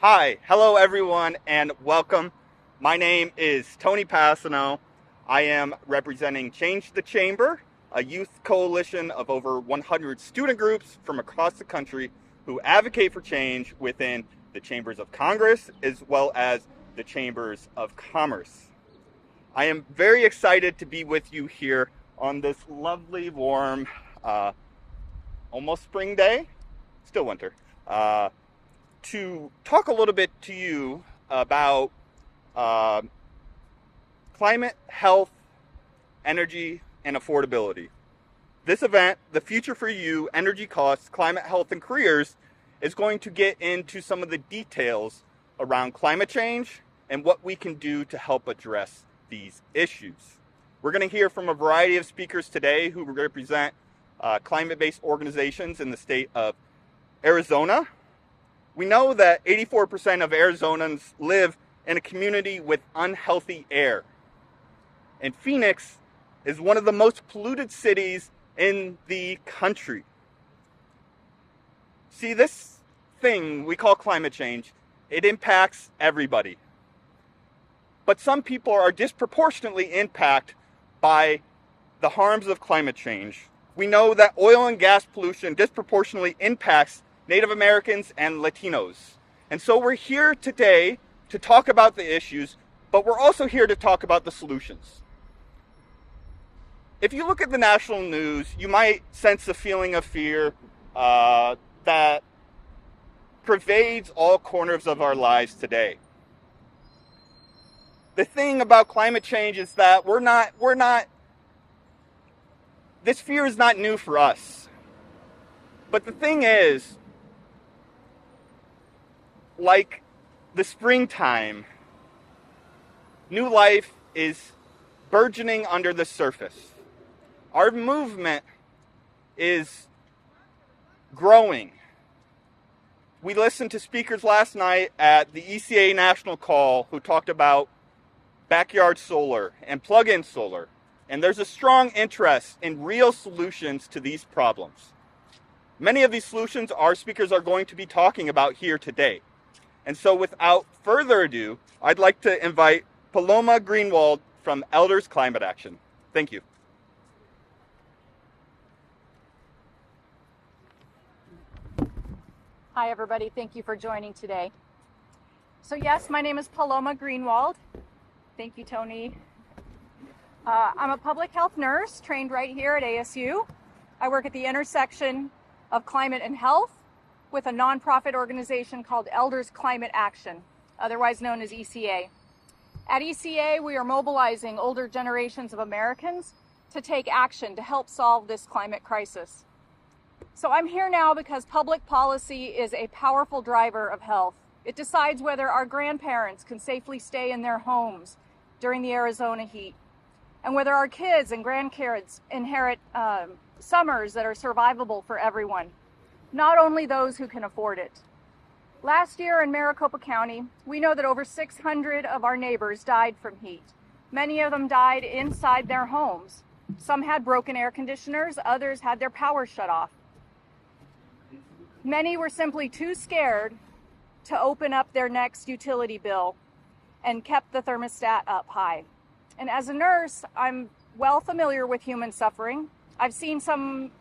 Hi, hello everyone, and welcome. My name is Tony Passano. I am representing Change the Chamber, a youth coalition of over 100 student groups from across the country who advocate for change within the chambers of Congress as well as the chambers of commerce. I am very excited to be with you here on this lovely, warm, almost spring day, still winter, to talk a little bit to you about climate, health, energy, and affordability. This event, The Future for You, Energy Costs, Climate, Health, and Careers, is going to get into some of the details around climate change and what we can do to help address these issues. We're going to hear from a variety of speakers today who represent climate-based organizations in the state of Arizona. We know that 84% of Arizonans live in a community with unhealthy air. And Phoenix is one of the most polluted cities in the country. See, this thing we call climate change, it impacts everybody. But some people are disproportionately impacted by the harms of climate change. We know that oil and gas pollution disproportionately impacts Native Americans and Latinos. And so we're here today to talk about the issues, but we're also here to talk about the solutions. If you look at the national news, you might sense a feeling of fear that pervades all corners of our lives today. The thing about climate change is that this fear is not new for us. But the thing is, like the springtime, new life is burgeoning under the surface. Our movement is growing. We listened to speakers last night at the ECA National Call who talked about backyard solar and plug-in solar. And there's a strong interest in real solutions to these problems. Many of these solutions our speakers are going to be talking about here today. And so without further ado, I'd like to invite Paloma Greenwald from Elders Climate Action. Thank you. Hi, everybody. Thank you for joining today. So yes, my name is Paloma Greenwald. Thank you, Tony. I'm a public health nurse trained right here at ASU. I work at the intersection of climate and health with a nonprofit organization called Elders Climate Action, otherwise known as ECA. At ECA, we are mobilizing older generations of Americans to take action to help solve this climate crisis. So I'm here now because public policy is a powerful driver of health. It decides whether our grandparents can safely stay in their homes during the Arizona heat, and whether our kids and grandkids inherit summers that are survivable for everyone, not only those who can afford it. Last year in Maricopa County, we know that over 600 of our neighbors died from heat. Many of them died inside their homes. Some had broken air conditioners, others had their power shut off. Many were simply too scared to open up their next utility bill and kept the thermostat up high. And as a nurse, I'm well familiar with human suffering. I've seen some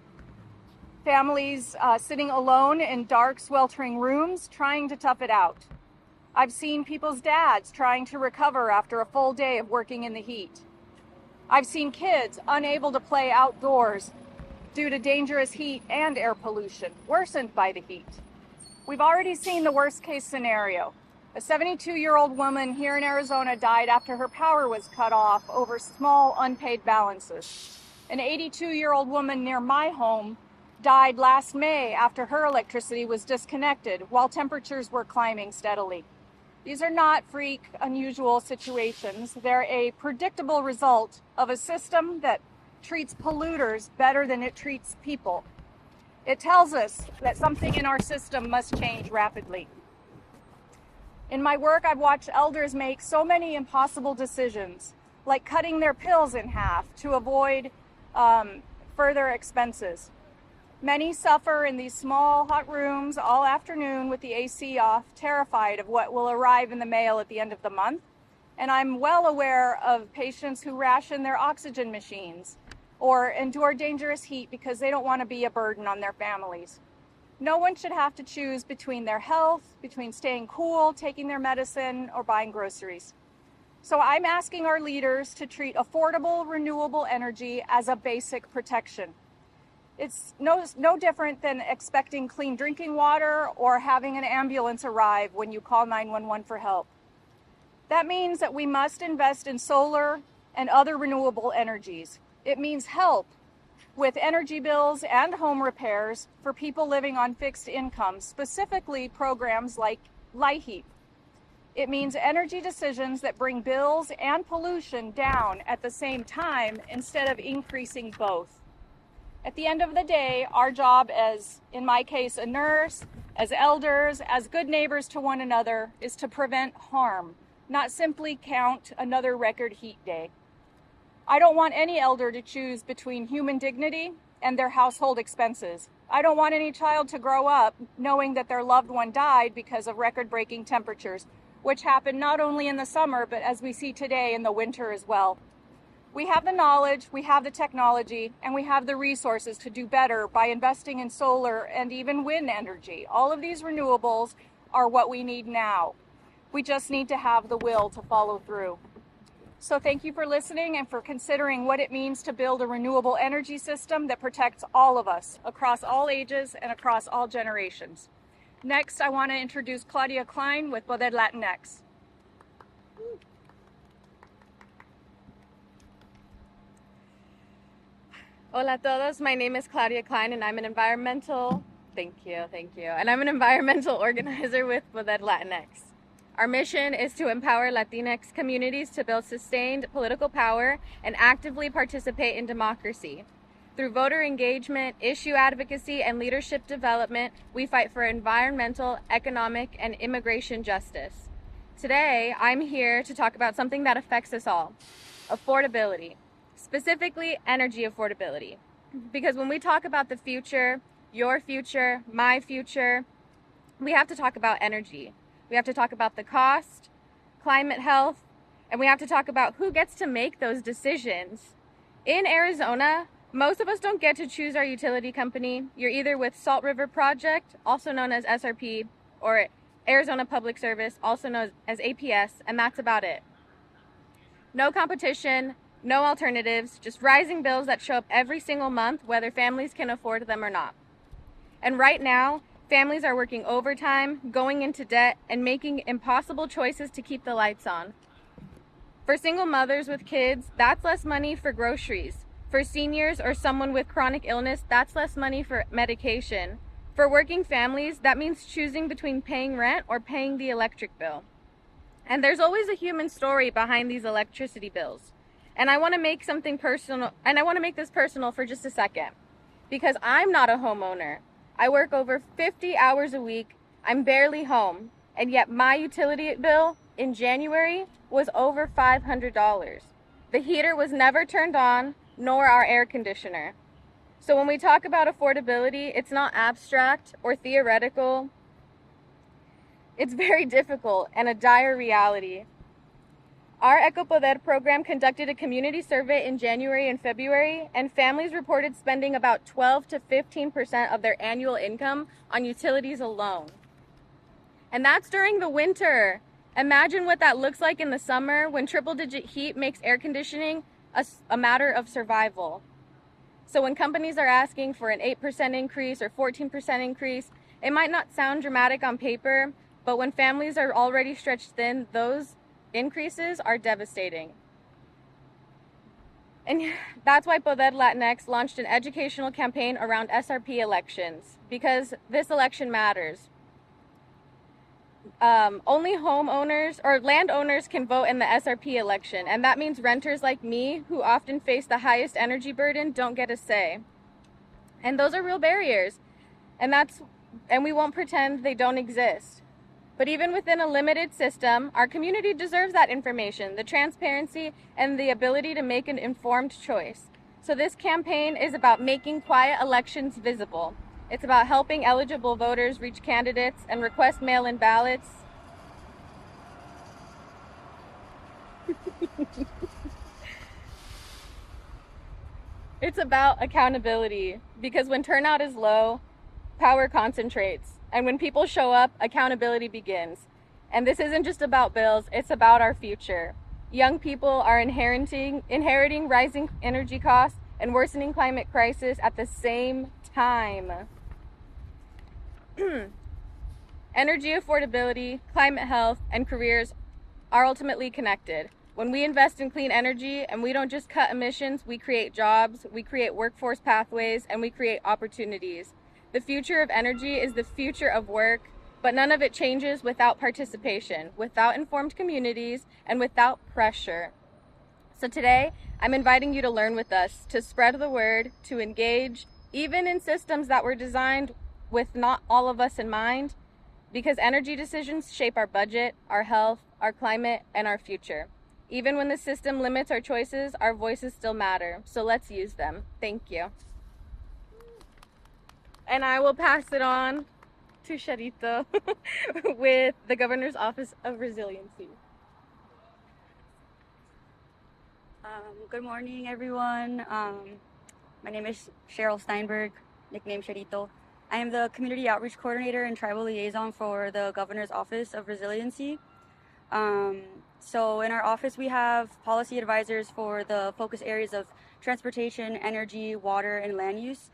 families sitting alone in dark, sweltering rooms trying to tough it out. I've seen people's dads trying to recover after a full day of working in the heat. I've seen kids unable to play outdoors due to dangerous heat and air pollution, worsened by the heat. We've already seen the worst case scenario. A 72-year-old woman here in Arizona died after her power was cut off over small unpaid balances. An 82-year-old woman near my home died last May after her electricity was disconnected while temperatures were climbing steadily. These are not freak, unusual situations. They're a predictable result of a system that treats polluters better than it treats people. It tells us that something in our system must change rapidly. In my work, I've watched elders make so many impossible decisions, like cutting their pills in half to avoid further expenses. Many suffer in these small, hot rooms all afternoon with the AC off, terrified of what will arrive in the mail at the end of the month. And I'm well aware of patients who ration their oxygen machines or endure dangerous heat because they don't want to be a burden on their families. No one should have to choose between their health, between staying cool, taking their medicine, or buying groceries. So I'm asking our leaders to treat affordable, renewable energy as a basic protection. It's no different than expecting clean drinking water or having an ambulance arrive when you call 911 for help. That means that we must invest in solar and other renewable energies. It means help with energy bills and home repairs for people living on fixed incomes, specifically programs like LIHEAP. It means energy decisions that bring bills and pollution down at the same time instead of increasing both. At the end of the day, our job as, in my case, a nurse, as elders, as good neighbors to one another, is to prevent harm, not simply count another record heat day. I don't want any elder to choose between human dignity and their household expenses. I don't want any child to grow up knowing that their loved one died because of record-breaking temperatures, which happen not only in the summer, but as we see today in the winter as well. We have the knowledge, we have the technology, and we have the resources to do better by investing in solar and even wind energy. All of these renewables are what we need now. We just need to have the will to follow through. So thank you for listening and for considering what it means to build a renewable energy system that protects all of us across all ages and across all generations. Next, I want to introduce Claudia Klein with Poder Latinx. Hola a todos, my name is Claudia Klein and I'm an environmental, thank you, and I'm an environmental organizer with Poder Latinx. Our mission is to empower Latinx communities to build sustained political power and actively participate in democracy. Through voter engagement, issue advocacy, and leadership development, we fight for environmental, economic, and immigration justice. Today, I'm here to talk about something that affects us all, affordability, specifically energy affordability. Because when we talk about the future, your future, my future, we have to talk about energy. We have to talk about the cost, climate health, and we have to talk about who gets to make those decisions. In Arizona, most of us don't get to choose our utility company. You're either with Salt River Project, also known as SRP, or Arizona Public Service, also known as APS, and that's about it. No competition, no alternatives, just rising bills that show up every single month, whether families can afford them or not. And right now, families are working overtime, going into debt, and making impossible choices to keep the lights on. For single mothers with kids, that's less money for groceries. For seniors or someone with chronic illness, that's less money for medication. For working families, that means choosing between paying rent or paying the electric bill. And there's always a human story behind these electricity bills. And I want to make something personal, and I want to make this personal for just a second, because I'm not a homeowner. I work over 50 hours a week, I'm barely home, and yet my utility bill in January was over $500. The heater was never turned on, nor our air conditioner. So when we talk about affordability, it's not abstract or theoretical. It's very difficult and a dire reality. Our EcoPoder program conducted a community survey in January and February, and families reported spending about 12 to 15% of their annual income on utilities alone. And that's during the winter. Imagine what that looks like in the summer when triple-digit heat makes air conditioning a matter of survival. So when companies are asking for an 8% increase or 14% increase, it might not sound dramatic on paper, but when families are already stretched thin, those increases are devastating. And that's why Poder Latinx launched an educational campaign around SRP elections, because this election matters. Only homeowners or landowners can vote in the SRP election, and that means renters like me, who often face the highest energy burden, don't get a say. And those are real barriers, and we won't pretend they don't exist. But even within a limited system, our community deserves that information, the transparency, and the ability to make an informed choice. So this campaign is about making quiet elections visible. It's about helping eligible voters reach candidates and request mail-in ballots. It's about accountability, because when turnout is low, power concentrates. And when people show up, accountability begins. And this isn't just about bills, it's about our future. Young people are inheriting rising energy costs and worsening climate crisis at the same time. Energy affordability, climate health, and careers are ultimately connected. When we invest in clean energy and we don't just cut emissions, we create jobs, we create workforce pathways, and we create opportunities. The future of energy is the future of work, but none of it changes without participation, without informed communities, and without pressure. So today, I'm inviting you to learn with us, to spread the word, to engage, even in systems that were designed with not all of us in mind, because energy decisions shape our budget, our health, our climate, and our future. Even when the system limits our choices, our voices still matter. So let's use them. Thank you. And I will pass it on to Charito with the Governor's Office of Resiliency. Good morning, everyone. My name is Cheryl Steinberg, nicknamed Charito. I am the Community Outreach Coordinator and Tribal Liaison for the Governor's Office of Resiliency. So in our office, we have policy advisors for the focus areas of transportation, energy, water, and land use.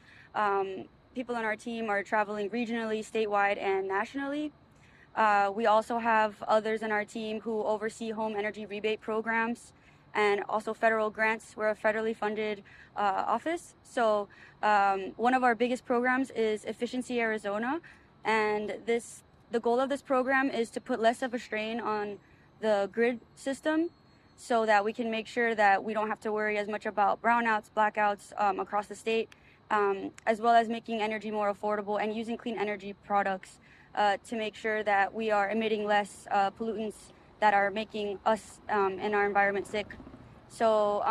People on our team are traveling regionally, statewide, and nationally. We also have others on our team who oversee home energy rebate programs and also federal grants. We're a federally funded office. So one of our biggest programs is Efficiency Arizona. And the goal of this program is to put less of a strain on the grid system so that we can make sure that we don't have to worry as much about brownouts, blackouts across the state, as well as making energy more affordable and using clean energy products to make sure that we are emitting less pollutants that are making us and our environment sick. So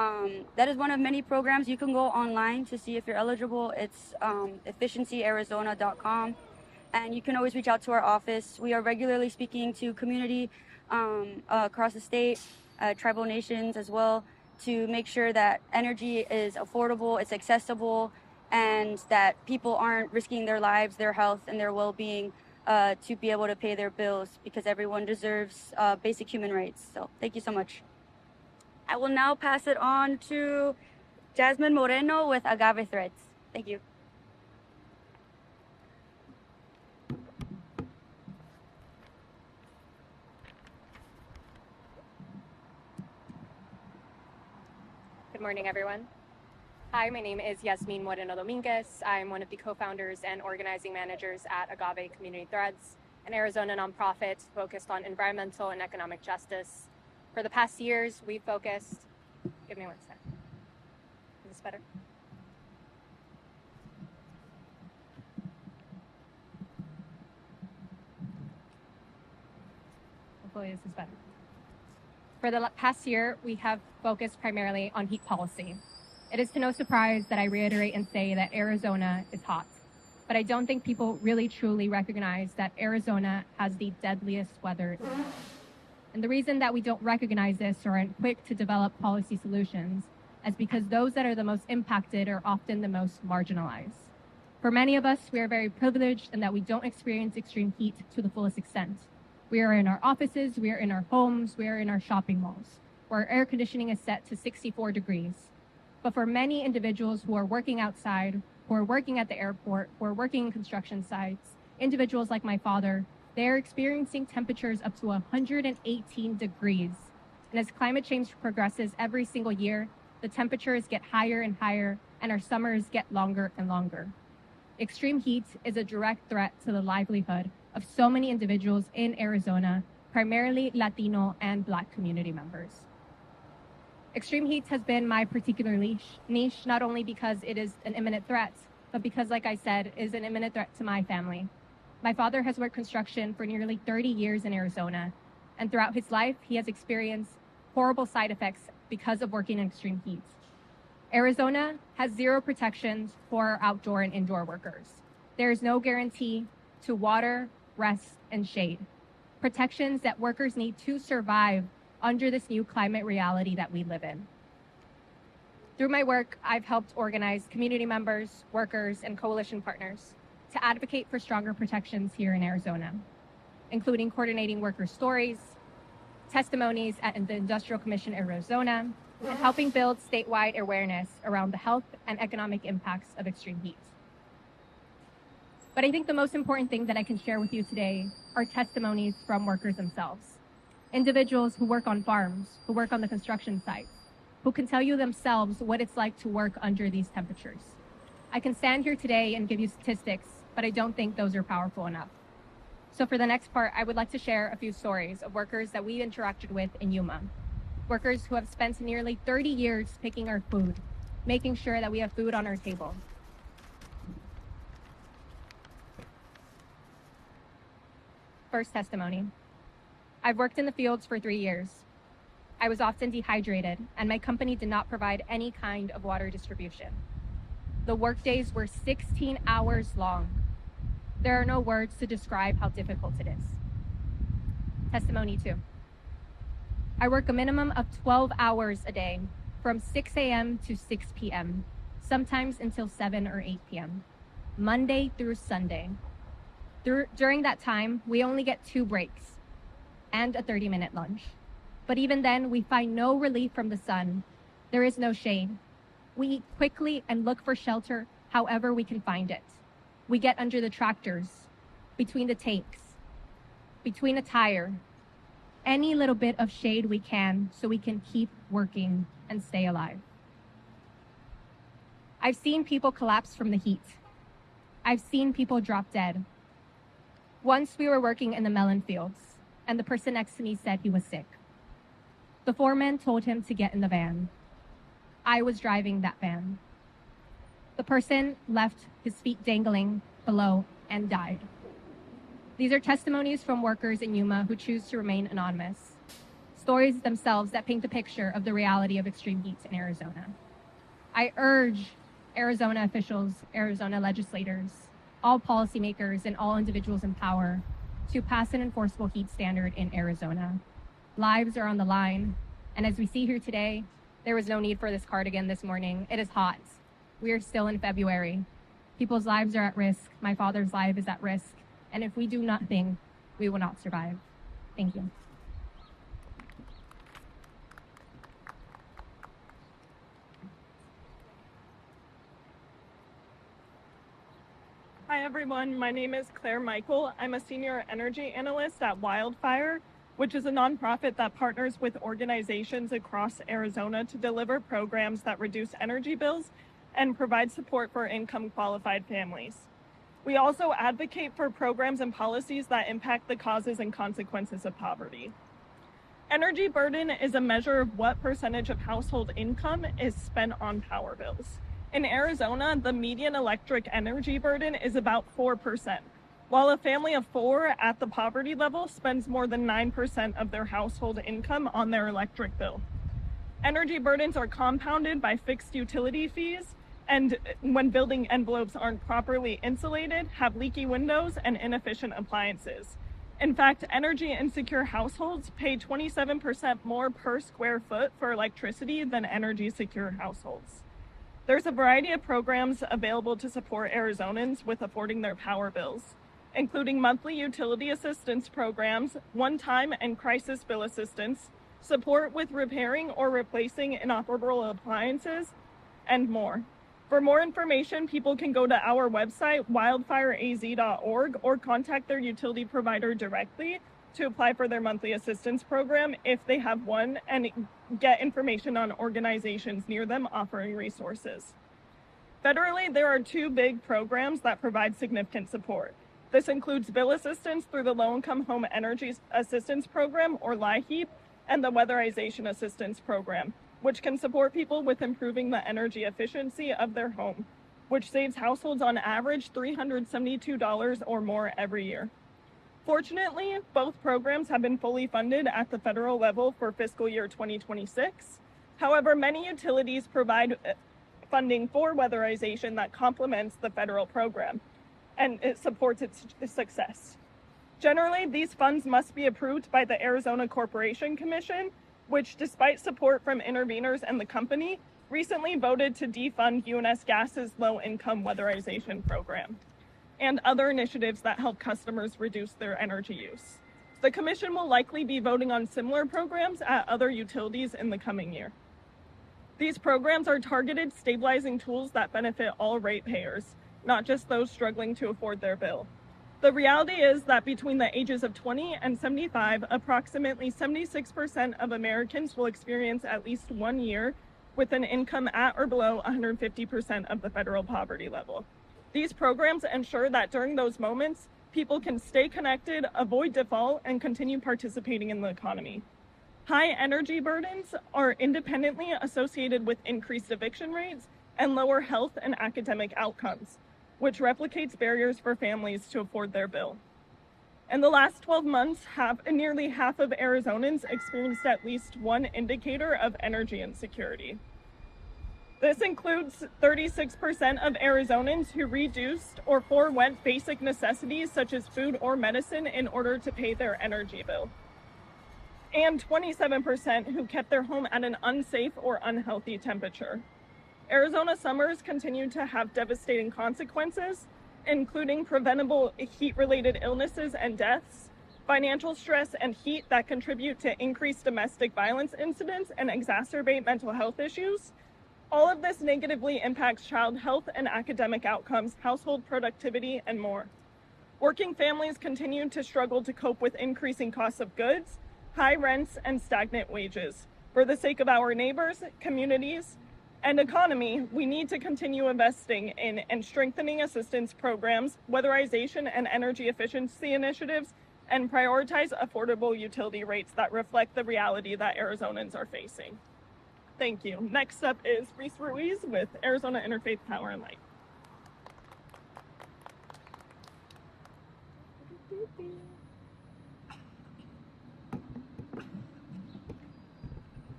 that is one of many programs. You can go online to see if you're eligible. It's efficiencyarizona.com. And you can always reach out to our office. We are regularly speaking to community across the state, tribal nations as well, to make sure that energy is affordable, it's accessible, and that people aren't risking their lives, their health, and their well-being to be able to pay their bills, because everyone deserves basic human rights. So thank you so much. I will now pass it on to Jasmine Moreno with Agave Threads. Thank you. Good morning, everyone. Hi, my name is Yasmin Moreno Dominguez. I'm one of the co-founders and organizing managers at Agave Community Threads, an Arizona nonprofit focused on environmental and economic justice. For the past years, we've focused... Give me one sec. Is this better? Hopefully this is better. For the past year, we have focused primarily on heat policy. It is to no surprise that I reiterate and say that Arizona is hot. But I don't think people really truly recognize that Arizona has the deadliest weather. And the reason that we don't recognize this or aren't quick to develop policy solutions is because those that are the most impacted are often the most marginalized. For many of us, we are very privileged in that we don't experience extreme heat to the fullest extent. We are in our offices, we are in our homes, we are in our shopping malls, where air conditioning is set to 64 degrees. But for many individuals who are working outside, who are working at the airport, who are working in construction sites, individuals like my father, they are experiencing temperatures up to 118 degrees. And as climate change progresses every single year, the temperatures get higher and higher, and our summers get longer and longer. Extreme heat is a direct threat to the livelihood of so many individuals in Arizona, primarily Latino and Black community members. Extreme heat has been my particular niche, not only because it is an imminent threat, but because, like I said, it is an imminent threat to my family. My father has worked construction for nearly 30 years in Arizona, and throughout his life, he has experienced horrible side effects because of working in extreme heat. Arizona has zero protections for outdoor and indoor workers. There is no guarantee to water, rest, and shade, protections that workers need to survive under this new climate reality that we live in. Through my work, I've helped organize community members, workers, and coalition partners to advocate for stronger protections here in Arizona, including coordinating worker stories, testimonies at the Industrial Commission Arizona, and helping build statewide awareness around the health and economic impacts of extreme heat. But I think the most important thing that I can share with you today are testimonies from workers themselves. Individuals who work on farms, who work on the construction sites, who can tell you themselves what it's like to work under these temperatures. I can stand here today and give you statistics, but I don't think those are powerful enough. So for the next part, I would like to share a few stories of workers that we interacted with in Yuma. Workers who have spent nearly 30 years picking our food, making sure that we have food on our table. First testimony. I've worked in the fields for 3 years. I was often dehydrated, and my company did not provide any kind of water distribution. The workdays were 16 hours long. There are no words to describe how difficult it is. Testimony 2. I work a minimum of 12 hours a day, from 6 a.m. to 6 p.m., sometimes until 7 or 8 p.m., Monday through Sunday. During that time, we only get 2 breaks and a 30-minute lunch. But even then, we find no relief from the sun. There is no shade. We eat quickly and look for shelter however we can find it. We get under the tractors, between the tanks, between a tire, any little bit of shade we can so we can keep working and stay alive. I've seen people collapse from the heat. I've seen people drop dead. Once we were working in the melon fields, and the person next to me said he was sick. The foreman told him to get in the van. I was driving that van. The person left his feet dangling below and died. These are testimonies from workers in Yuma who choose to remain anonymous. Stories themselves that paint a picture of the reality of extreme heat in Arizona. I urge Arizona officials, Arizona legislators, all policymakers, and all individuals in power to pass an enforceable heat standard in Arizona. Lives are on the line, and as we see here today, there was no need for this cardigan this morning. It is hot. We are still in February. People's lives are at risk. My father's life is at risk. And if we do nothing, we will not survive. Thank you. Hi everyone, my name is Claire Michael. I'm a senior energy analyst at Wildfire, which is a nonprofit that partners with organizations across Arizona to deliver programs that reduce energy bills and provide support for income-qualified families. We also advocate for programs and policies that impact the causes and consequences of poverty. Energy burden is a measure of what percentage of household income is spent on power bills. In Arizona, the median electric energy burden is about 4%, while a family of 4 at the poverty level spends more than 9% of their household income on their electric bill. Energy burdens are compounded by fixed utility fees, and when building envelopes aren't properly insulated, have leaky windows and inefficient appliances. In fact, energy insecure households pay 27% more per square foot for electricity than energy secure households. There's a variety of programs available to support Arizonans with affording their power bills, including monthly utility assistance programs, one-time and crisis bill assistance, support with repairing or replacing inoperable appliances, and more. For more information, people can go to our website, wildfireaz.org, or contact their utility provider directly to apply for their monthly assistance program if they have one, and get information on organizations near them offering resources. Federally, there are 2 big programs that provide significant support. This includes bill assistance through the Low-Income Home Energy Assistance Program, or LIHEAP, and the Weatherization Assistance Program, which can support people with improving the energy efficiency of their home, which saves households on average $372 or more every year. Fortunately, both programs have been fully funded at the federal level for fiscal year 2026. However, many utilities provide funding for weatherization that complements the federal program. and it supports its success. Generally, these funds must be approved by the Arizona Corporation Commission, which, despite support from interveners and the company, recently voted to defund UNS Gas's low-income weatherization program and other initiatives that help customers reduce their energy use. The commission will likely be voting on similar programs at other utilities in the coming year. These programs are targeted stabilizing tools that benefit all ratepayers, not just those struggling to afford their bill. The reality is that between the ages of 20 and 75, approximately 76% of Americans will experience at least 1 year with an income at or below 150% of the federal poverty level. These programs ensure that during those moments, people can stay connected, avoid default, and continue participating in the economy. High energy burdens are independently associated with increased eviction rates and lower health and academic outcomes, which replicates barriers for families to afford their bill. In the last 12 months, nearly half of Arizonans experienced at least one indicator of energy insecurity. This includes 36% of Arizonans who reduced or forewent basic necessities such as food or medicine in order to pay their energy bill, and 27% who kept their home at an unsafe or unhealthy temperature. Arizona summers continue to have devastating consequences, including preventable heat-related illnesses and deaths, financial stress and heat that contribute to increased domestic violence incidents and exacerbate mental health issues. All of this negatively impacts child health and academic outcomes, household productivity, and more. Working families continue to struggle to cope with increasing costs of goods, high rents, and stagnant wages. For the sake of our neighbors, communities, and economy, we need to continue investing in and strengthening assistance programs, weatherization and energy efficiency initiatives, and prioritize affordable utility rates that reflect the reality that Arizonans are facing. Thank you. Next up is Reese Ruiz with Arizona Interfaith Power and Light.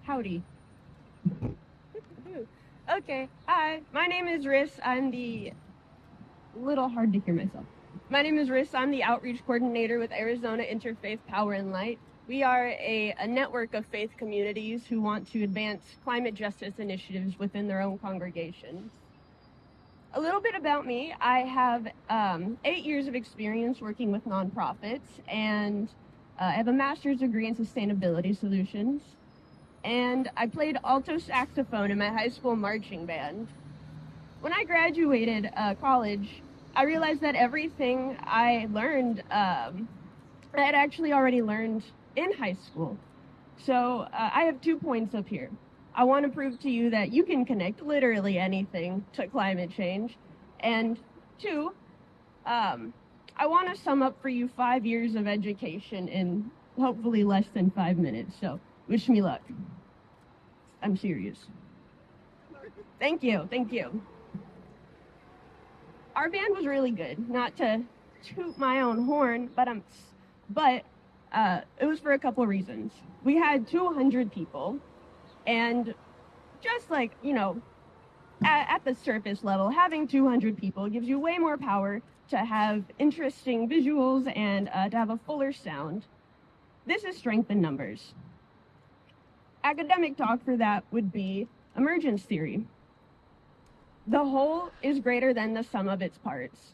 Howdy. Okay, hi, my name is Riss. I'm the outreach coordinator with Arizona Interfaith Power and Light. We are a network of faith communities who want to advance climate justice initiatives within their own congregations. A little bit about me. I have 8 years of experience working with nonprofits, and I have a master's degree in sustainability solutions. And I played alto saxophone in my high school marching band. When I graduated college, I realized that everything I learned, I had actually already learned in high school. So I have 2 points up here. I want to prove to you that you can connect literally anything to climate change. And 2, I want to sum up for you 5 years of education in hopefully less than 5 minutes. So wish me luck. I'm serious. Thank you. Our band was really good. Not to toot my own horn, but it was for a couple reasons. We had 200 people, and just like, at the surface level, having 200 people gives you way more power to have interesting visuals and to have a fuller sound. This is strength in numbers. Academic talk for that would be emergence theory. The whole is greater than the sum of its parts.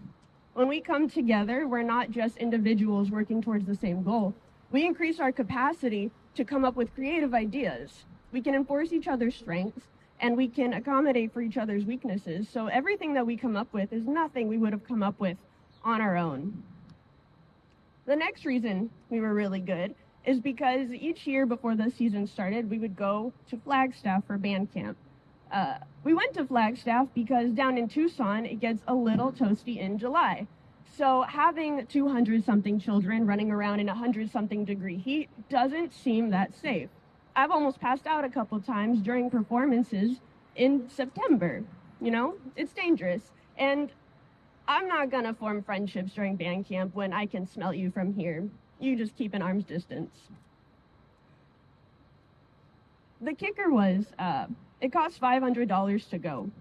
When we come together, we're not just individuals working towards the same goal. We increase our capacity to come up with creative ideas. We can enforce each other's strengths, and we can accommodate for each other's weaknesses. So everything that we come up with is nothing we would have come up with on our own. The next reason we were really good is because each year before the season started, we would go to Flagstaff for band camp. We went to Flagstaff because down in Tucson, it gets a little toasty in July. So having 200-something children running around in 100-something degree heat doesn't seem that safe. I've almost passed out a couple times during performances in September. It's dangerous. And I'm not gonna form friendships during band camp when I can smell you from here. You just keep an arm's distance. The kicker was, it cost $500 to go.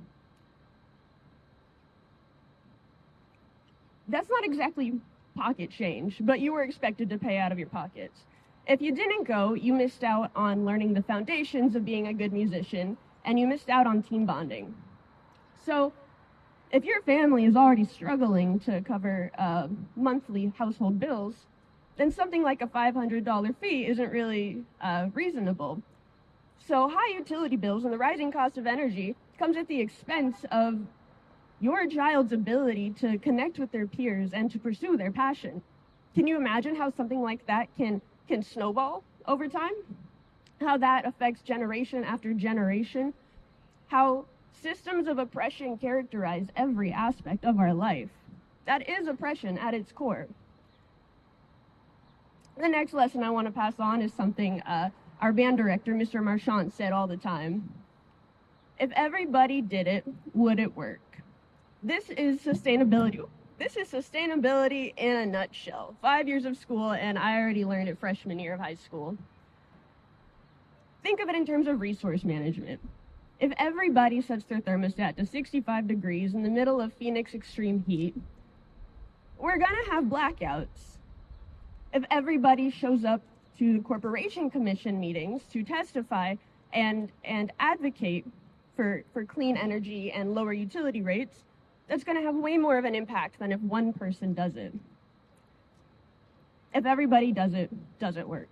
that's not exactly pocket change, but you were expected to pay out of your pockets. If you didn't go, you missed out on learning the foundations of being a good musician, and you missed out on team bonding. So if your family is already struggling to cover monthly household bills, then something like a $500 fee isn't really reasonable. So high utility bills and the rising cost of energy comes at the expense of your child's ability to connect with their peers and to pursue their passion. Can you imagine how something like that can snowball over time? How that affects generation after generation? How systems of oppression characterize every aspect of our life? That is oppression at its core. The next lesson I want to pass on is something our band director, Mr. Marchant, said all the time. If everybody did it, would it work? This is sustainability. This is sustainability in a nutshell. 5 years of school, and I already learned it freshman year of high school. Think of it in terms of resource management. If everybody sets their thermostat to 65 degrees in the middle of Phoenix extreme heat, we're gonna have blackouts. If everybody shows up to the corporation commission meetings to testify and advocate for clean energy and lower utility rates, that's going to have way more of an impact than if one person does it. If everybody does it, does it work?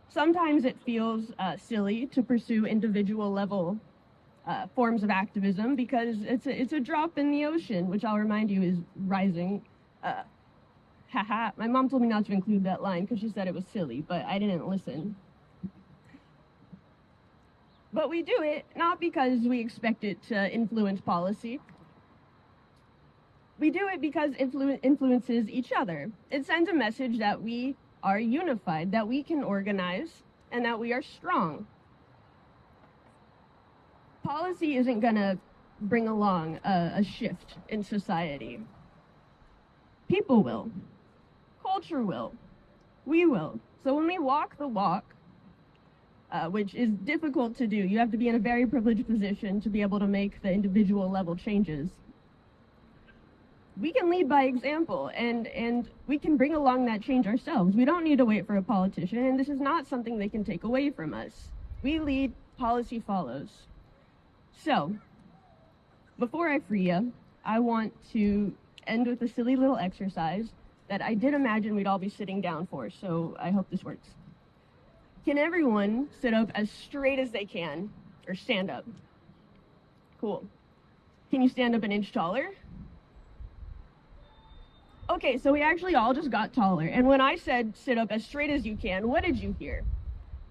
Sometimes it feels silly to pursue individual level forms of activism because it's a drop in the ocean, which I'll remind you is rising. Haha, my mom told me not to include that line because she said it was silly, but I didn't listen. But we do it not because we expect it to influence policy. We do it because it influences each other. It sends a message that we are unified, that we can organize, and that we are strong. Policy isn't going to bring along a shift in society. People will. Culture will. We will. So when we walk the walk, which is difficult to do, you have to be in a very privileged position to be able to make the individual level changes. We can lead by example, and we can bring along that change ourselves. We don't need to wait for a politician, and this is not something they can take away from us. We lead, policy follows. So, before I free you, I want to end with a silly little exercise that I did imagine we'd all be sitting down for, so I hope this works. Can everyone sit up as straight as they can, or stand up? Cool. Can you stand up an inch taller? Okay, so we actually all just got taller, and when I said sit up as straight as you can, what did you hear?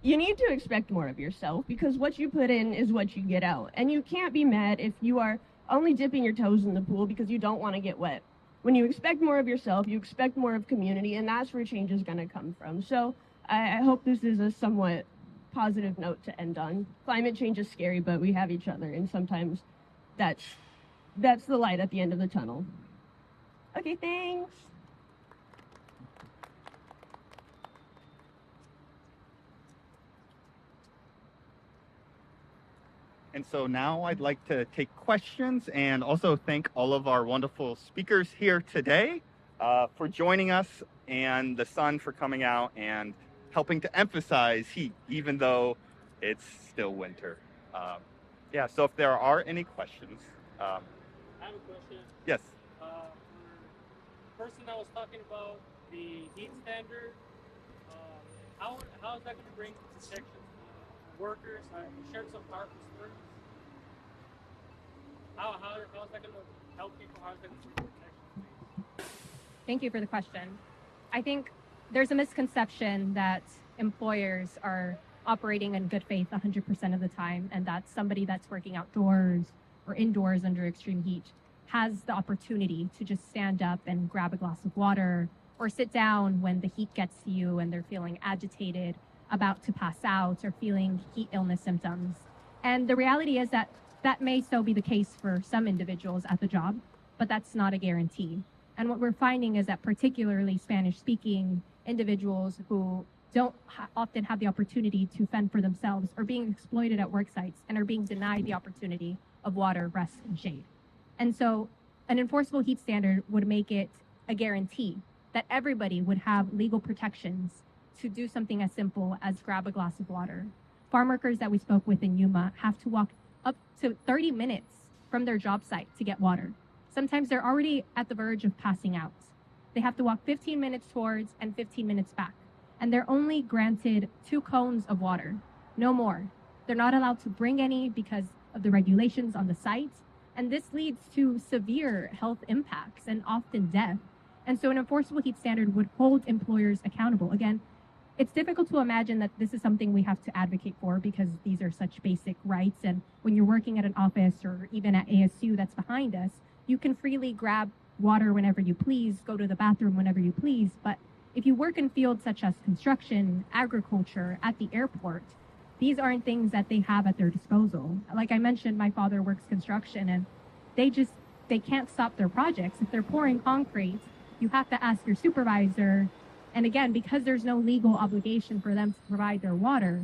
You need to expect more of yourself, because what you put in is what you get out, and you can't be mad if you are only dipping your toes in the pool because you don't want to get wet. When you expect more of yourself, you expect more of community, and that's where change is going to come from. So I hope this is a somewhat positive note to end on. Climate change is scary, but we have each other, and sometimes that's the light at the end of the tunnel. Okay, thanks. And so now I'd like to take questions and also thank all of our wonderful speakers here today for joining us, and the sun for coming out and helping to emphasize heat, even though it's still winter. Yeah, so if there are any questions. I have a question. Yes. For the person that was talking about the heat standard, how is that going to bring protection to workers? I shared some powerful stories. How is that going to help people? How is that going to bring protection? Thank you for the question. I think there's a misconception that employers are operating in good faith 100% of the time, and that somebody that's working outdoors or indoors under extreme heat has the opportunity to just stand up and grab a glass of water or sit down when the heat gets to you and they're feeling agitated, about to pass out, or feeling heat illness symptoms. And the reality is that that may so be the case for some individuals at the job, but that's not a guarantee. And what we're finding is that particularly Spanish-speaking individuals who don't often have the opportunity to fend for themselves are being exploited at work sites and are being denied the opportunity of water, rest, and shade. And so An enforceable heat standard would make it a guarantee that everybody would have legal protections to do something as simple as grab a glass of water. Farm workers that we spoke with in Yuma have to walk up to 30 minutes from their job site to get water. Sometimes they're already at the verge of passing out. They have to walk 15 minutes towards and 15 minutes back. And they're only granted 2 cones of water, no more. They're not allowed to bring any because of the regulations on the site. And this leads to severe health impacts and often death. And so an enforceable heat standard would hold employers accountable. Again, it's difficult to imagine that this is something we have to advocate for because these are such basic rights. And when you're working at an office or even at ASU that's behind us, you can freely grab water whenever you please, go to the bathroom whenever you please. But if you work in fields such as construction, agriculture, at the airport, these aren't things that they have at their disposal. Like I mentioned, my father works construction and they can't stop their projects. If they're pouring concrete, you have to ask your supervisor. And again, because there's no legal obligation for them to provide their water,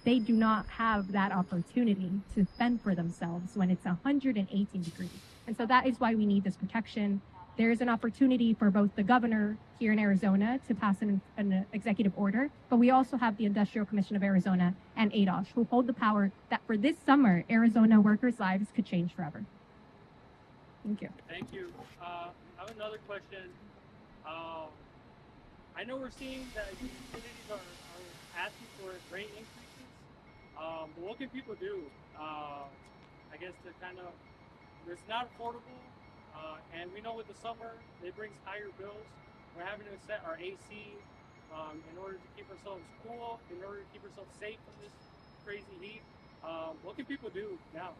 they do not have that opportunity to fend for themselves when it's 118 degrees. And so that is why we need this protection. There is an opportunity for both the governor here in Arizona to pass an executive order, but we also have the Industrial Commission of Arizona and ADOSH who hold the power that for this summer, Arizona workers' lives could change forever. Thank you. Thank you. I have another question. I know we're seeing that utilities are asking for rate increases, but what can people do? I guess to kind of, it's not affordable, and we know with the summer, it brings higher bills. We're having to set our AC in order to keep ourselves cool, in order to keep ourselves safe from this crazy heat. What can people do now?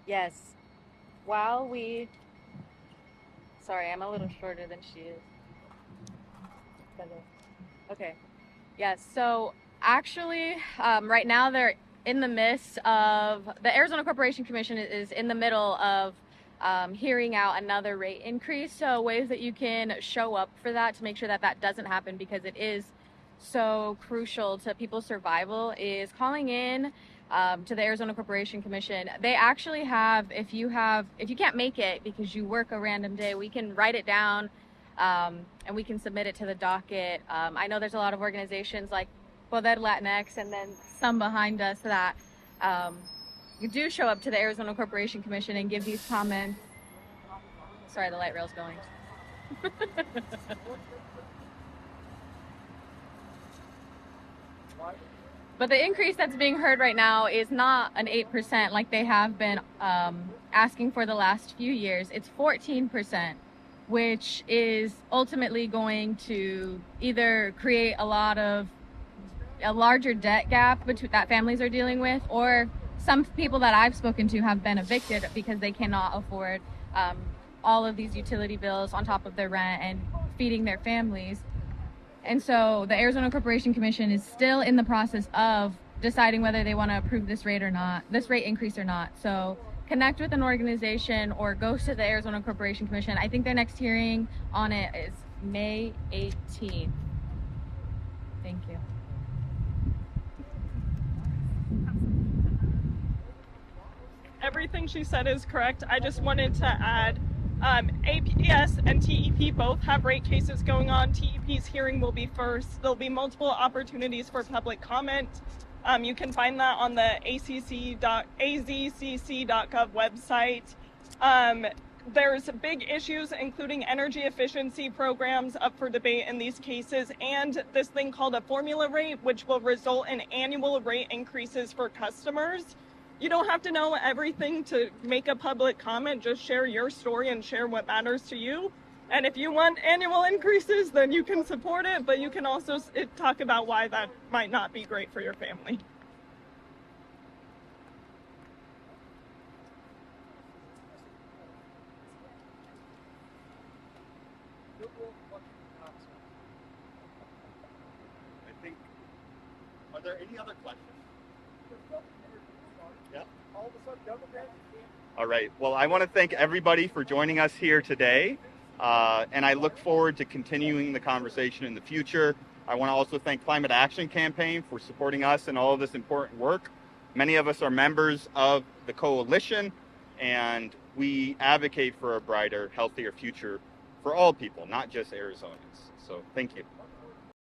Yes. Sorry, I'm a little shorter than she is. Okay. Yes. So actually, right now they're in the midst of, the Arizona Corporation Commission is in the middle of hearing out another rate increase. So ways that you can show up for that to make sure that that doesn't happen, because it is so crucial to people's survival, is calling in to the Arizona Corporation Commission. They actually have, if you can't make it because you work a random day, we can write it down and we can submit it to the docket. I know there's a lot of organizations like Poder Latinx and then some behind us that you do show up to the Arizona Corporation Commission and give these comments. Sorry, the light rail's going. But the increase that's being heard right now is not an 8% like they have been asking for the last few years. It's 14%, which is ultimately going to either create a larger debt gap that families are dealing with, or some people that I've spoken to have been evicted because they cannot afford all of these utility bills on top of their rent and feeding their families. And so the Arizona Corporation Commission is still in the process of deciding whether they want to approve this rate increase or not. So connect with an organization or go to the Arizona Corporation Commission. I think their next hearing on it is May 18th. Thank you. Everything she said is correct. I just wanted to add, APS and TEP both have rate cases going on. TEP's hearing will be first. There'll be multiple opportunities for public comment. You can find that on the azcc.gov website. There's big issues, including energy efficiency programs up for debate in these cases, and this thing called a formula rate, which will result in annual rate increases for customers. You don't have to know everything to make a public comment. Just share your story and share what matters to you. And if you want annual increases, then you can support it, but you can also talk about why that might not be great for your family. I think, are there any other questions? Yeah. All right. Well, I want to thank everybody for joining us here today. And I look forward to continuing the conversation in the future. I want to also thank Climate Action Campaign for supporting us in all of this important work. Many of us are members of the coalition, and we advocate for a brighter, healthier future for all people, not just Arizonans. So thank you.